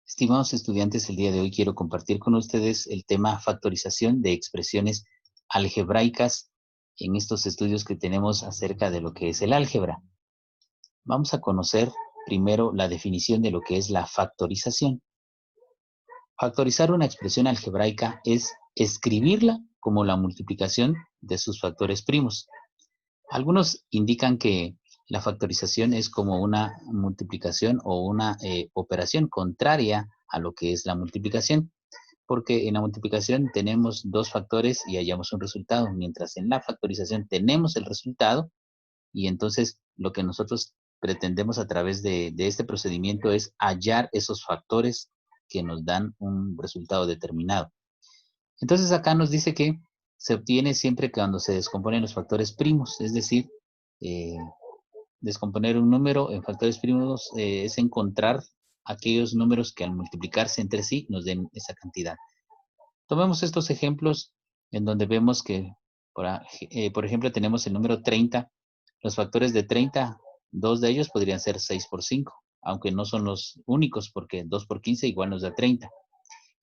Estimados estudiantes, el día de hoy quiero compartir con ustedes el tema factorización de expresiones algebraicas en estos estudios que tenemos acerca de lo que es el álgebra. Vamos a conocer primero la definición de lo que es la factorización. Factorizar una expresión algebraica es escribirla como la multiplicación de sus factores primos. Algunos indican que la factorización es como una multiplicación o una operación contraria a lo que es la multiplicación, porque en la multiplicación tenemos dos factores y hallamos un resultado, mientras en la factorización tenemos el resultado y entonces lo que nosotros pretendemos a través de este procedimiento es hallar esos factores que nos dan un resultado determinado. Entonces acá nos dice que se obtiene siempre cuando se descomponen los factores primos, es decir, eh, descomponer un número en factores primos es encontrar aquellos números que al multiplicarse entre sí nos den esa cantidad. Tomemos estos ejemplos en donde vemos que, por ejemplo, tenemos el número 30. Los factores de 30, dos de ellos podrían ser 6 por 5, aunque no son los únicos, porque 2 por 15 igual nos da 30.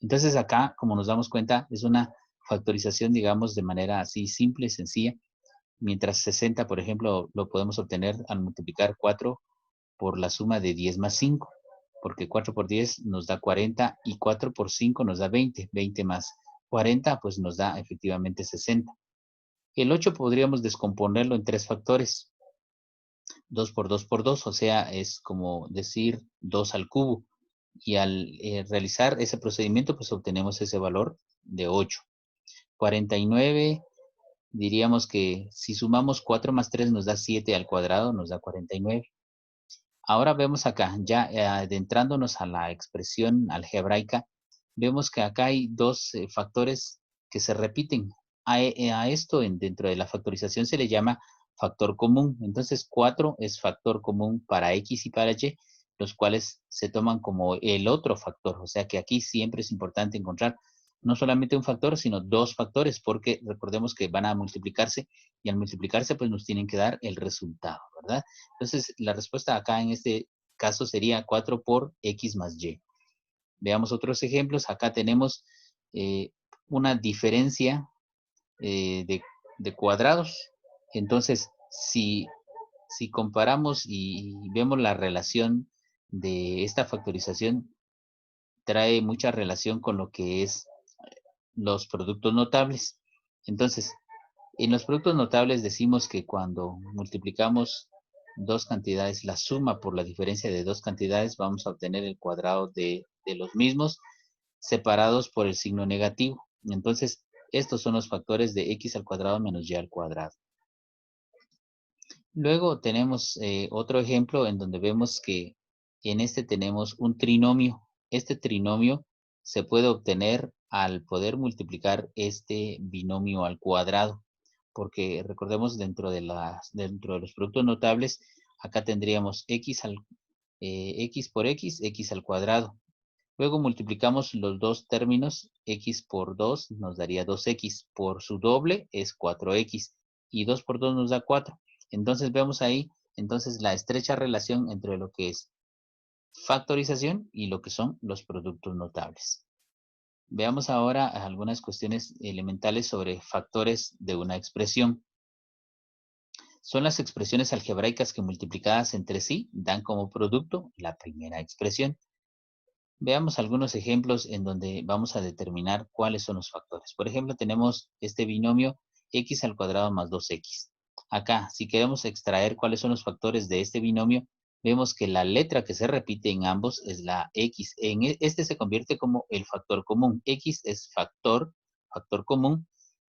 Entonces acá, como nos damos cuenta, es una factorización, digamos, de manera así simple, sencilla, mientras 60, por ejemplo, lo podemos obtener al multiplicar 4 por la suma de 10 más 5, porque 4 por 10 nos da 40 y 4 por 5 nos da 20, 20 más 40 pues nos da efectivamente 60. El 8 podríamos descomponerlo en tres factores, 2 por 2 por 2, o sea, es como decir 2 al cubo, y al realizar ese procedimiento pues obtenemos ese valor de 8. 49, diríamos que si sumamos 4 más 3 nos da 7 al cuadrado, nos da 49. Ahora vemos acá, ya adentrándonos a la expresión algebraica, vemos que acá hay dos factores que se repiten. A esto dentro de la factorización se le llama factor común. Entonces 4 es factor común para X y para Y, los cuales se toman como el otro factor. O sea que aquí siempre es importante encontrar no solamente un factor, sino dos factores, porque recordemos que van a multiplicarse y al multiplicarse pues nos tienen que dar el resultado, ¿verdad? Entonces, la respuesta acá en este caso sería 4 por X más Y. Veamos otros ejemplos. Acá tenemos eh, una diferencia de cuadrados. Entonces, si comparamos y vemos la relación de esta factorización, trae mucha relación con lo que es los productos notables. Entonces, en los productos notables decimos que cuando multiplicamos dos cantidades, la suma por la diferencia de dos cantidades, vamos a obtener el cuadrado de los mismos separados por el signo negativo. Entonces, estos son los factores de x al cuadrado menos y al cuadrado. Luego tenemos otro ejemplo en donde vemos que en este tenemos un trinomio. Este trinomio se puede obtener al poder multiplicar este binomio al cuadrado, porque recordemos dentro de los productos notables, acá tendríamos x por x al cuadrado. Luego multiplicamos los dos términos, x por 2 nos daría 2x, por su doble es 4x, y 2 por 2 nos da 4. Entonces vemos ahí entonces la estrecha relación entre lo que es factorización y lo que son los productos notables. Veamos ahora algunas cuestiones elementales sobre factores de una expresión. Son las expresiones algebraicas que multiplicadas entre sí dan como producto la primera expresión. Veamos algunos ejemplos en donde vamos a determinar cuáles son los factores. Por ejemplo, tenemos este binomio x al cuadrado más 2x. Acá, si queremos extraer cuáles son los factores de este binomio, vemos que la letra que se repite en ambos es la x. Este se convierte como el factor común. X es factor común.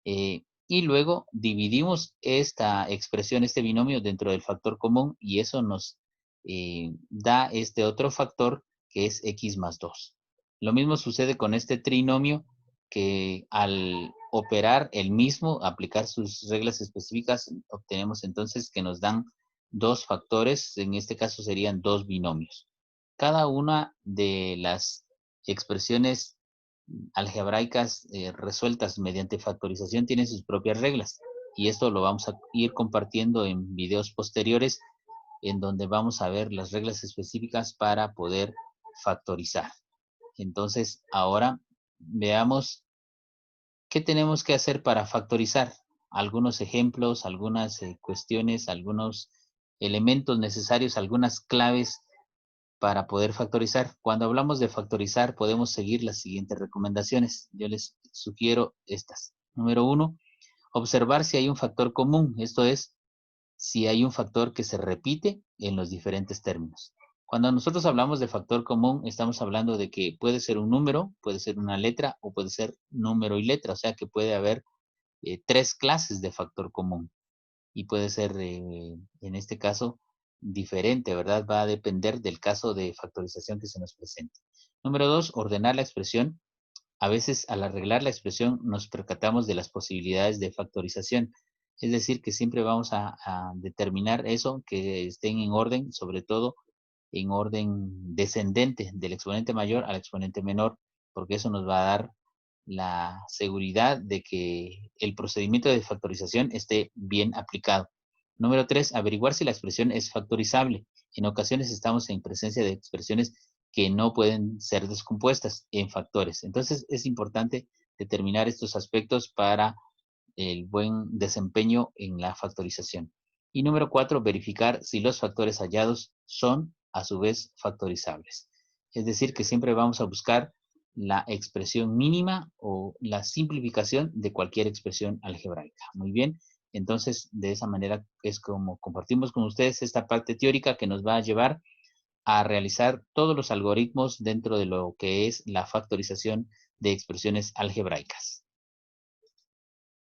Y luego dividimos esta expresión, este binomio, dentro del factor común y eso nos da este otro factor que es x más 2. Lo mismo sucede con este trinomio que al operar el mismo, aplicar sus reglas específicas, obtenemos entonces que nos dan dos factores, en este caso serían dos binomios. Cada una de las expresiones algebraicas resueltas mediante factorización tienen sus propias reglas y esto lo vamos a ir compartiendo en videos posteriores en donde vamos a ver las reglas específicas para poder factorizar. Entonces, ahora veamos qué tenemos que hacer para factorizar. Algunos ejemplos, algunas cuestiones, algunos elementos necesarios, algunas claves para poder factorizar. Cuando hablamos de factorizar, podemos seguir las siguientes recomendaciones. Yo les sugiero estas. Número 1, observar si hay un factor común. Esto es, si hay un factor que se repite en los diferentes términos. Cuando nosotros hablamos de factor común, estamos hablando de que puede ser un número, puede ser una letra o puede ser número y letra. O sea que puede haber 3 clases de factor común y puede ser, en este caso, diferente, ¿verdad? Va a depender del caso de factorización que se nos presente. Número 2, ordenar la expresión. A veces, al arreglar la expresión, nos percatamos de las posibilidades de factorización. Es decir, que siempre vamos a determinar eso, que estén en orden, sobre todo en orden descendente, del exponente mayor al exponente menor, porque eso nos va a dar la seguridad de que el procedimiento de factorización esté bien aplicado. Número 3, averiguar si la expresión es factorizable. En ocasiones estamos en presencia de expresiones que no pueden ser descompuestas en factores. Entonces es importante determinar estos aspectos para el buen desempeño en la factorización. Y número 4, verificar si los factores hallados son a su vez factorizables. Es decir, que siempre vamos a buscar la expresión mínima o la simplificación de cualquier expresión algebraica. Muy bien, entonces de esa manera es como compartimos con ustedes esta parte teórica que nos va a llevar a realizar todos los algoritmos dentro de lo que es la factorización de expresiones algebraicas.